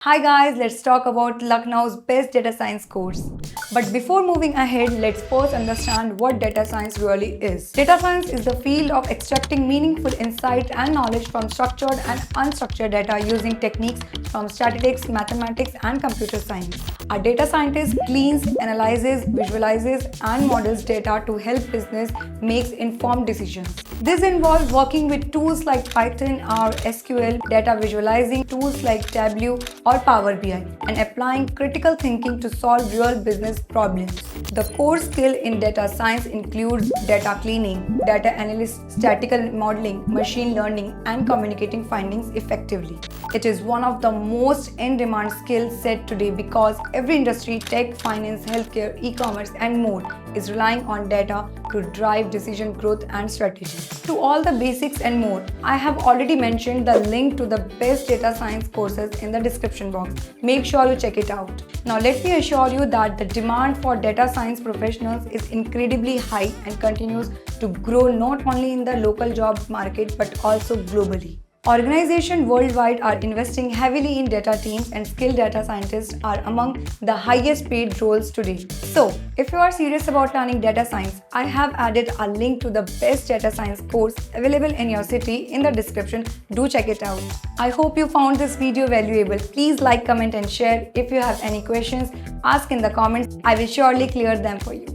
Hi guys, let's talk about Lucknow's best data science course. But before moving ahead, let's first understand what data science really is. Data science is the field of extracting meaningful insight and knowledge from structured and unstructured data using techniques from statistics, mathematics, and computer science. A data scientist cleans, analyzes, visualizes, and models data to help business make informed decisions. This involves working with tools like Python or SQL, data visualizing tools like Tableau or Power BI, and applying critical thinking to solve real business problems. The core skill in data science includes data cleaning, data analysis, statistical modeling, machine learning, and communicating findings effectively. It is one of the most in-demand skill set today because every industry, tech, finance, healthcare, e-commerce, and more is relying on data to drive decision growth and strategy. To all the basics and more, I have already mentioned the link to the best data science courses in the description box. Make sure you check it out. Now let me assure you that the demand for data science professionals is incredibly high and continues to grow not only in the local job market but also globally. Organizations worldwide are investing heavily in data teams, and skilled data scientists are among the highest paid roles today. So, if you are serious about learning data science, I have added a link to the best data science course available in your city in the description. Do check it out. I hope you found this video valuable. Please like, comment, and share. If you have any questions, ask in the comments. I will surely clear them for you.